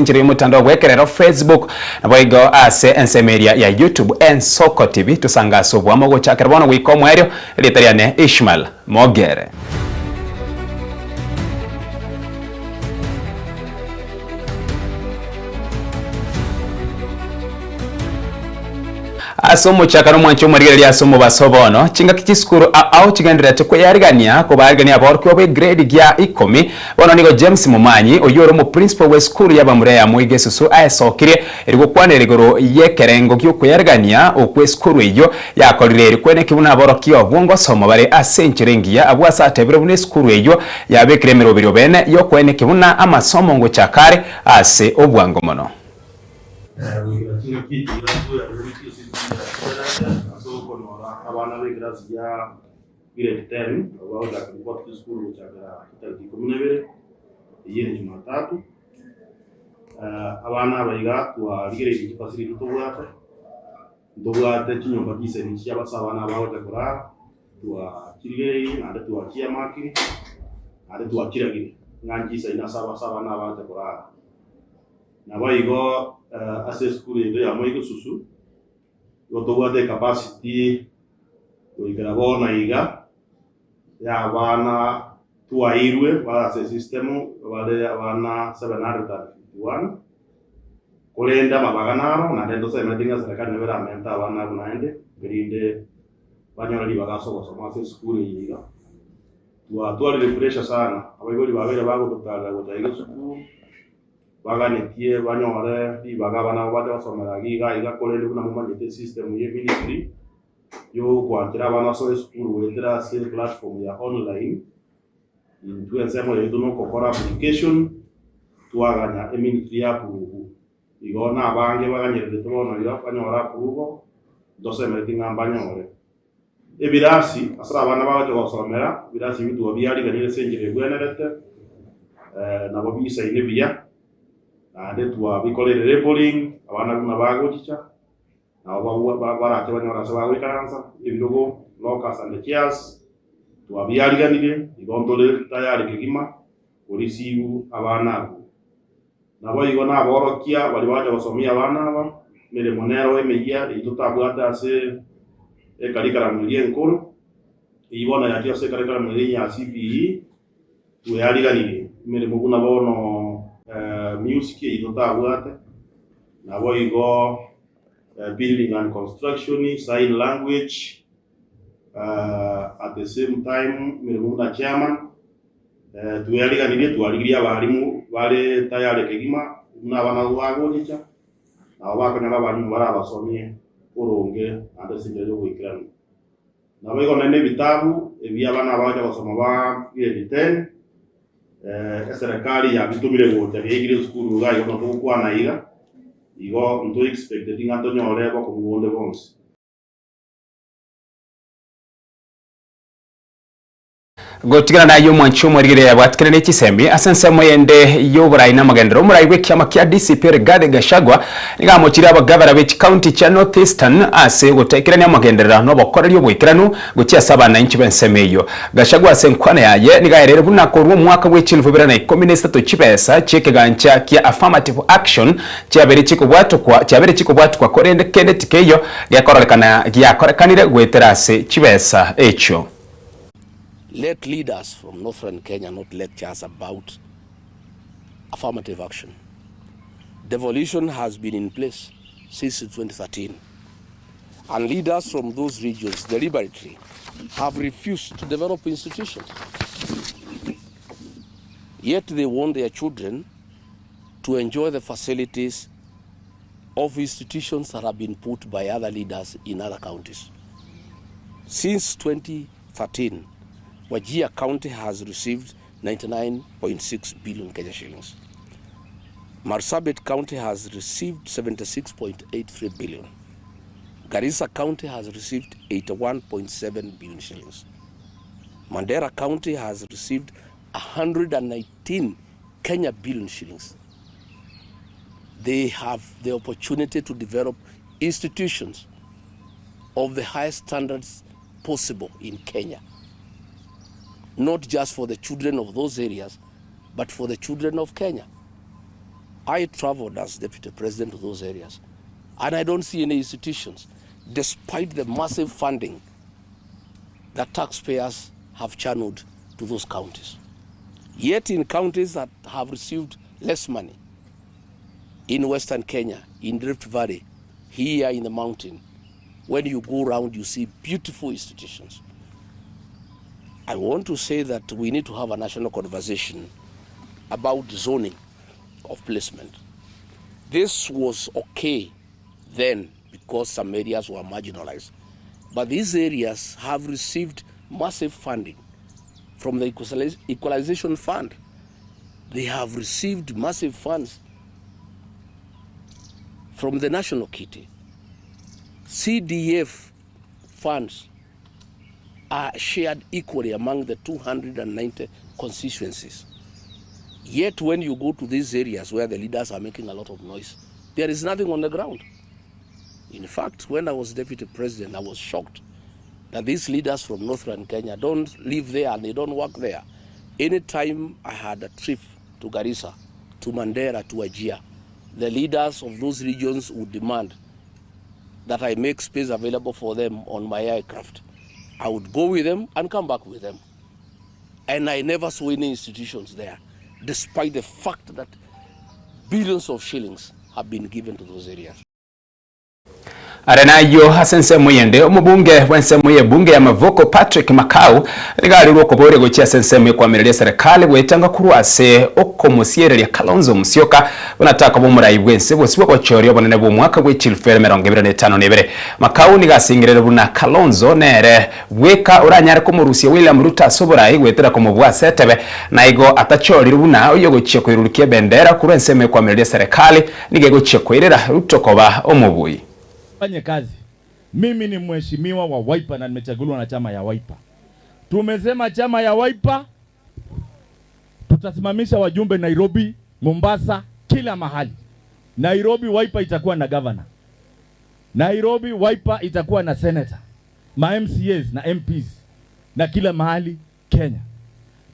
Njiri mutandao gwekerero Facebook na boigo ase ensemeria ya YouTube Ensoko TV tusangaso bwamo gochakera bono gwiko mwerio litariane Ishmael Mogere. Asomo chakaro mwancho mwarigere lya asomo basobono chinga kichiskuru au chigendera tekwe yarigania ko barigania aborko be grade gya 10 bono nigo James Mumanyi oyoro mu principal we school yabamureya muige susu aesokire eriko kwanere igoro yekerengo gyuko yarigania okwe school eyo yakorire erikwene kibuna aborokio obwongo somo bare asenchirengia abwasa atebire bune school eyo yabekire mirobiro bene yo kwene kibuna amasomo ngo chakare ase obwango mono. Abana begrazi ya grade 10 abaoda kwa school chakara kitaki 12 yene Jumatatu abana baiga kwa grade facility tobwate chinyomba kiseni ya basabana abaoda kora twa kirigere na twa kiamaki na twa kiragire nganji saina sabana abaoda kora na baigo ase school ya moigo susu de capacity kuikarabona iga ya bana tuairwe para ase system wale abana 751 kolenda mabaganaro na ndendo sema tinga serikali nebera menta abana kunaende grinde banyora libagaso gosoma ase school iga tua refresh sana abagori babere bago tutaga gotaiga school baganetie banyore ibagabana bade basomera iga kolende kuna mumanyete system ye ministry yo kwatira bana so school wendera se platform ya online tuensemo yetu no kokora application tuaganya ministry ya purugu igona abange baganyere tobono ira banyora purugo dose metinga banyore ebirasi asara abana baje basomera birasi bitu obyali ganire senjere gwenerete nabo bisa ine bia ade tuwa bikolere reporting abana kuna bagochicha na barate banyora sawa wikaransa ibidogo locus and cheers tuwa byaliganire igontole tayari kigima polisiu abana nabo igona aborokia bali baje basomia abana aba mere monero emeya itutabwata ase ekarikara mulie nkuru ibona yakio se karikara mulie ya CPE tuyaliganire mere muguna bono music itotabwate nabo igo building and construction, sign language, at the same time mirumuna chairman tuyaliganire abarimu bale tayari kegima n'abana bagonicha nabo bakanyala abarimu barabasomye uronge ande sinjero wikirana nabo igo nene bitabu ebyabana baje basoma ba grade 10 serikali ya bitumire gote bigire school ga yo no kwana iga igo ndo expected ngato nyore bako muonde bonse gotigana na yumo nchumo rigire yabwatikana n'ekisembi asensemo yende yoburai n'amagendero umurai w'ekyama kya DCP Rigathi Gachagua nigamukira abagabara b'eki county kya North Eastern ase gutekerania amagendera n'obokora ly'obwikiranu gukyasaba na inchi bensemeyo Gachagua asenkwana yaye nigayerere bunakorwa mwaka w'2013 kibesa chekegancha kya affirmative action cyabere kikubwatukwa korende kende tikeyo gyakorekanire gweterase kibesa echo. Let leaders from Northern Kenya not lecture us about affirmative action. Devolution has been in place since 2013, and leaders from those regions deliberately have refused to develop institutions. Yet they want their children to enjoy the facilities of institutions that have been put by other leaders in other counties. Since 2013, Wajir County has received 99.6 billion Kenya shillings. Marsabit County has received 76.83 billion. Garissa County has received 81.7 billion shillings. Mandera County has received 119 Kenya billion shillings. They have the opportunity to develop institutions of the highest standards possible in Kenya. Not just for the children of those areas, but for the children of Kenya. I traveled as deputy president to those areas, and I don't see any institutions, despite the massive funding that taxpayers have channeled to those counties. Yet in counties that have received less money, in Western Kenya, in Rift Valley, here in the mountain, when you go around, you see beautiful institutions. I want to say that we need to have a national conversation about zoning of placement. This was okay then because some areas were marginalized. But these areas have received massive funding from the Equalization Fund. They have received massive funds from the National Kitty. CDF funds are shared equally among the 290 constituencies. Yet when you go to these areas where the leaders are making a lot of noise, there is nothing on the ground. In fact, when I was deputy president, I was shocked that these leaders from Northern Kenya don't live there and they don't work there. Anytime I had a trip to Garissa, to Mandera, to Wajir, the leaders of those regions would demand that I make space available for them on my aircraft. I would go with them and come back with them. And I never saw any institutions there, despite the fact that billions of shillings have been given to those areas. Arenayo Hasense Muyende omubunge wensemu ye bunge ya Mavoko Patrick Makau nigari roko bore gochia sensemu kwa mirele serikali wetanga kurwase oko musiere ya Kalonzo Musyoka unataka bomurayi bwense bose bwo chori obonene bo mwaka we chilfere 2025 Makau nigasingirere buna Kalonzo nere weka uranyare ko murusiya William Ruto asoburayi wetera ko mubwa setebe naigo atachori buna oyo gochia kwirurukia bendera kurwensemu kwa mirele serikali nigego chekwirera Ruto koba omubuyi. Fanye kazi. Mimi ni mheshimiwa wa Wiper na nimechaguliwa na chama ya Wiper. Tumesema chama ya Wiper tutasimamisha wajumbe Nairobi, Mombasa, kila mahali. Nairobi Wiper itakuwa na governor. Nairobi Wiper itakuwa na senator, ma MCAs na MPs na kila mahali Kenya.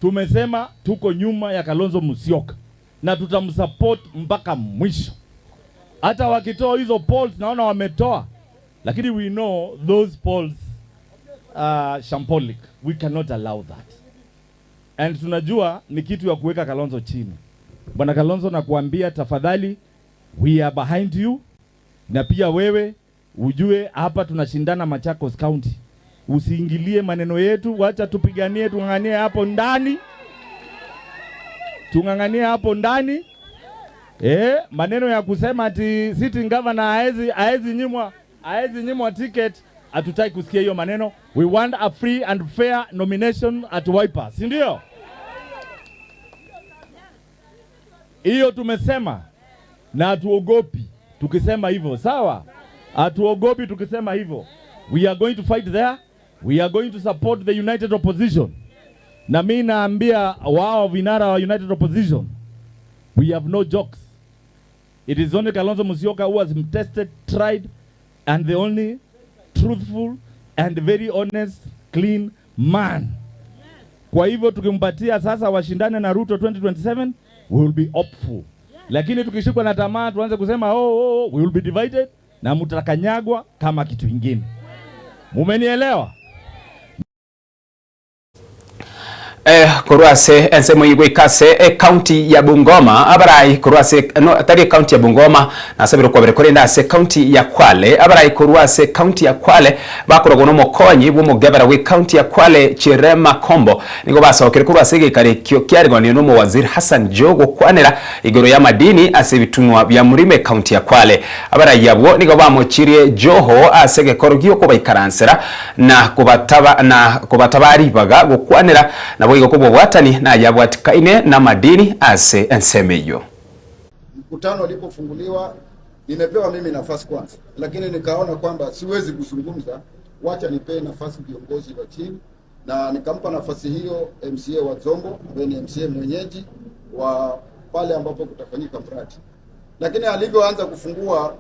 Tumesema tuko nyuma ya Kalonzo Musyoka na tutamsupport mpaka mwisho. Hata wakitoa hizo polls naona wametoa, lakini we know those polls shambolic. We cannot allow that. And tunajua ni kitu ya kuweka Kalonzo chini. Bwana Kalonzo nakuambia tafadhali, we are behind you. Na pia wewe ujue hapa tunashindana Machakos County. Usiingilie maneno yetu, wacha tupiganie, tunganganie hapo ndani. Tunganganie hapo ndani. Maneno ya kusema ati sitting governor haezi nyimwa ticket, hatutaki kusikia hiyo maneno. We want a free and fair nomination at Wiper, si ndio? Hiyo tumesema na hatuogopi tukisema hivyo, sawa? Hatuogopi tukisema hivyo. We are going to fight there. We are going to support the united opposition. Na mimi naambia wao vinara wa united opposition, we have no jokes. It is only Kalonzo Musyoka who has tested, tried, and the only truthful and very honest, clean man. Kwa hivyo tukimpatia sasa washindane na Ruto 2027, we will be hopeful. Lakini tukishikwa na tamaa tuanze kusema we will be divided na mutakanyagwa kama kitu kingine. Mumenielewa? Kurwase ensemo yigwe kase county ya Bungoma abarai kurwase no atari county ya Bungoma nasabiro kwa berekore ndase county ya Kwale abarai kurwase county ya Kwale bakorogo no mokonyi bwo mugabara we county ya Kwale Chirema Kombo nigo basokere kurwase gikare kyarigwa no mu waziri Hassan Jogo kwanera igoro ya madini asebitunwa bya murime county ya Kwale abarai yabo nigo bamochirie Joho asege korogyo ko bayikaransera na kubatabari baga gukwanera na boigo kubwo bwatani na yabwatikaine na madini ase ensemeyo. Mkutano ulipofunguliwa nimepewa mimi nafasi kwanza, lakini nikaona kwamba siwezi kuzungumza, wacha nipe nafasi viongozi wa chini, na nikampa nafasi hiyo MCA wa Zombo, ni MCA mwenyeji wa pale ambapo kutafanyika mradi. Lakini alivyoanza kufungua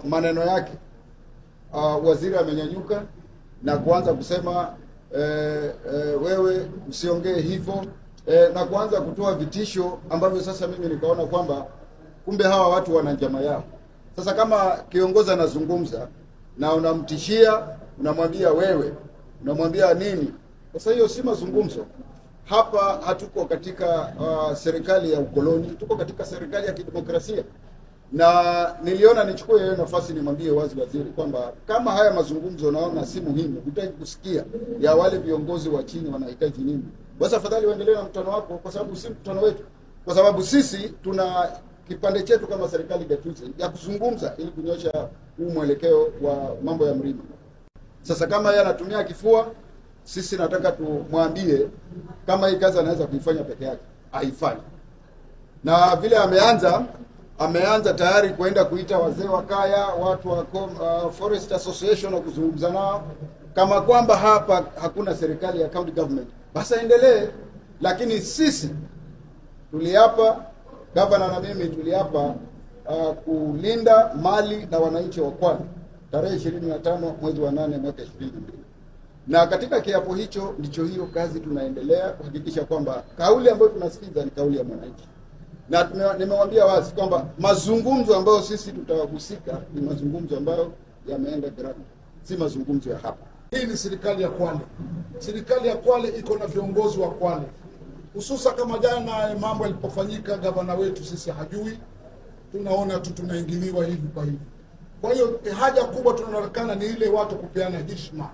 maneno yake, waziri amenyanyuka na kuanza kusema wewe usiongee hivyo, na kuanza kutoa vitisho ambavyo sasa mimi nikaona kwamba kumbe hawa watu wana njama yao. Sasa kama kiongozi anazungumza na unamtishia, unamwambia wewe, unamwambia nini, sasa hiyo si mazungumzo. Hapa hatuko katika serikali ya ukoloni, tuko katika serikali ya kidemokrasia. Na niliona nichukue hiyo nafasi nimwambie wazi waziri kwamba kama haya mazungumzo naona si muhimu, hutaki kusikia ya wale viongozi wa chini wanahitaji nini, basi afadhali waendelee na mkutano wako, kwa sababu si mkutano wetu. Kwa sababu sisi tuna kipande chetu kama serikali gatuzi ya kuzungumza ili kunyosha huu mwelekeo wa mambo ya mlima. Sasa kama yeye anatumia kifua, sisi nataka tumwambie kama hii kazi anaweza kuifanya peke yake, haifanye. Na vile ameanza tayari kwenda kuita wazee wa kaya, watu wa Forest Association na kuzungumza nao kama kwamba hapa hakuna serikali ya county government, basi endelee. Lakini sisi tuliapa, gavana na mimi tuliapa kulinda mali na wananchi wa Kwale tarehe 25 mwezi wa 8 mwaka 2022. Na katika kiapo hicho ndicho hiyo kazi tunaendelea kuhakikisha kwamba kauli ambayo tunasikiza ni kauli ya mwananchi. Na nimewambia wazi kwamba mazungumzo ambayo sisi tutawahusika ni mazungumzo ambayo yameenda ground, si mazungumzo ya hapa. Hii ni serikali ya Kwale. Serikali ya Kwale iko na viongozi wa Kwale. Hususa kama jana mambo yalipofanyika, gavana wetu sisi hajui, tunaona tu tunaingiliwa hivi kwa hivi. Kwa hiyo haja kubwa tunaonekana ni ile watu kupeana heshima.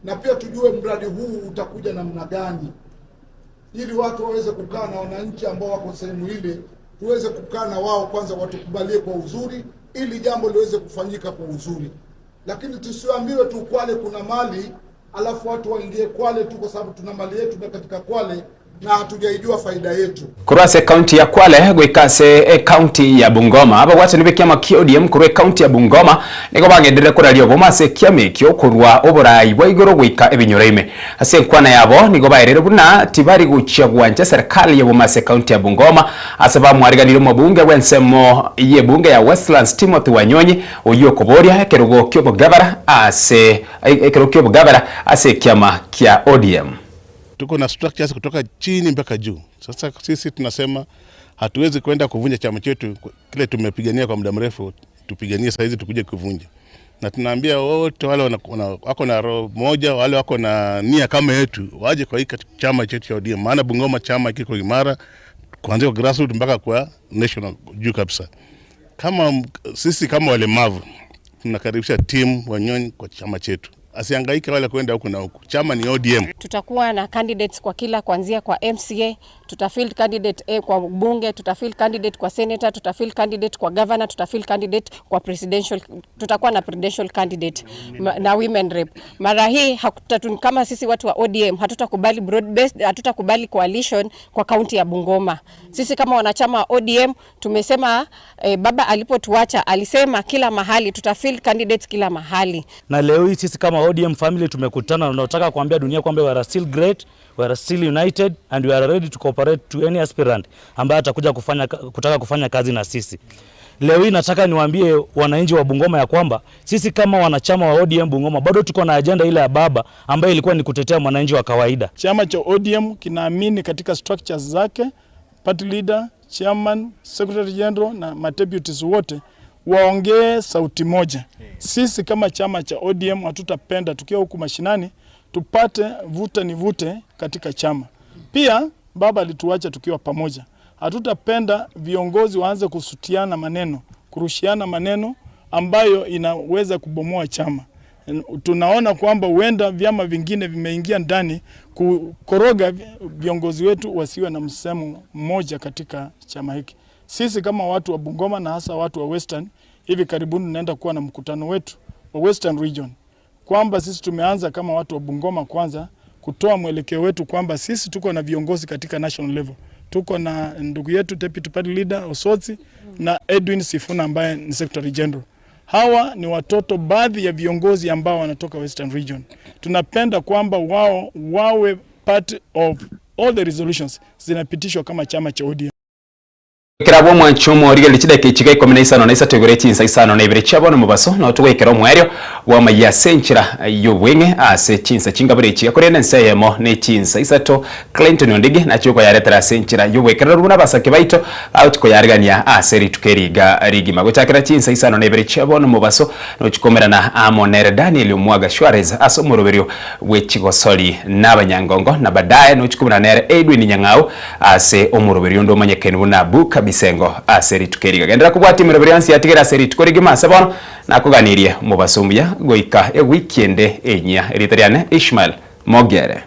Na pia tujue mradi huu utakuja namna gani, ili watu waweze kukaa na wananchi ambao wako sehemu ile, tuweze kukaa na wao kwanza, watukubalie kwa uzuri, ili jambo liweze kufanyika kwa uzuri. Lakini tusiambiwe tu Kwale kuna mali, alafu watu waingie Kwale tu kwa sababu tuna mali yetu na katika Kwale na hatujaijua faida yetu. Kurase county ya Kwale gwikase county ya Bungoma aba watu nibe kiama ODM kurwe county ya Bungoma niko bagendere kurario bomase kiamekyo kurwa oborai bwaigoro gwika ebinyoreime ase kwana yabo niko baerere buna tibari guchagwa nje serikali ya bomase county ya Bungoma asaba mwariganiro mabunge wensemo ye bunge ya Westlands Timothy Wanyonyi oyo koboria kerugo kyobo gavara ase kiama kya ODM. Tuko na structures kutoka chini mpaka juu. Sasa sisi tunasema hatuwezi kwenda kuvunja chama chetu kile tumepigania kwa muda mrefu, tupiganie saa hizi tukuje kuvunja. Na tunaambia wote wale wako na roho moja, wale wako na nia kama yetu, waje kwa hii chama chetu cha ODM. Maana Bungoma chama kiko imara kuanzia kwa grassroots mpaka kwa national juu kabisa. Kama sisi kama walemavu tunakaribisha timu Wanyonyi kwa chama chetu. Asihangaike wala kwenda huku na huku. Chama ni ODM. Tutakuwa na candidates kwa kila, kuanzia kwa MCA, tutafield candidate kwa bunge, tutafield candidate kwa senator, tutafield candidate kwa governor, tutafield candidate kwa presidential, tutakuwa na presidential candidate na women rep. Mara hii kama sisi watu wa ODM hatutakubali broad based, hatutakubali coalition kwa county ya Bungoma. Sisi kama wanachama wa ODM tumesema baba alipotuacha alisema kila mahali tutafield candidates kila mahali. Na leo hii sisi kama ODM family tumekutana na tunataka kuambia dunia kwamba we are still great, we are still united and we are ready to cooperate to any aspirant ambaye atakuja kutaka kufanya kazi na sisi. Leo hii nataka niwaambie wananchi wa Bungoma ya kwamba sisi kama wanachama wa ODM Bungoma bado tuko na agenda ile ya baba ambayo ilikuwa ni kutetea mwananchi wa kawaida. Chama cha ODM kinaamini katika structures zake, party leader, chairman, secretary general na ma-deputies wote waongee sauti moja. Sisi kama chama cha ODM hatutapenda tukiwa huku mashinani tupate vuta ni vute katika chama. Pia baba alituacha tukiwa pamoja. Hatutapenda viongozi waanze kusutiana maneno, kurushiana maneno ambayo inaweza kubomoa chama. Tunaona kwamba huenda vyama vingine vimeingia ndani kukoroga viongozi wetu wasiwe na msemo mmoja katika chama hiki. Sisi kama watu wa Bungoma na hasa watu wa Western, hivi karibuni tunaenda kuwa na mkutano wetu wa Western Region, kwamba sisi tumeanza kama watu wa Bungoma kwanza kutoa mwelekeo wetu kwamba sisi tuko na viongozi katika national level. Tuko na ndugu yetu Deputy Party Leader Osotsi na Edwin Sifuna ambaye ni Secretary General. Hawa ni watoto baadhi ya viongozi ambao wanatoka Western Region. Tunapenda kwamba wao wawe part of all the resolutions zinapitishwa kama chama cha ODM. Kirabo mwanchumo rigeli chideke chigai kombination na isatu gore chinsa isano na ibere chabo no mubaso no tugwekera omwerio wa maya senchira yobwenge ase chinsa chingabere chi akorene nseyemo ne chinsa isatu Clinton Ondigi na chuko yaretera senchira yobwekera rubuna basake baito out ko yarigania ase ritukeriga rigima gochakira chinsa isano na ibere chabo no mubaso no chikomera na Amonere Daniel Omwaga Suarez aso muroberio wechigosoli n'abanyangongo na badaye no chikomera nere Edwin Nyang'ao ase omuroberio ndo manyekeni bunabu bisengo aseri tukeriga gendera kubwati miroberi yansi yatigera aseri tukorigi masabono nakuganirie mubasumbuya goika weekend enya eriteriane Ishmael Mogere.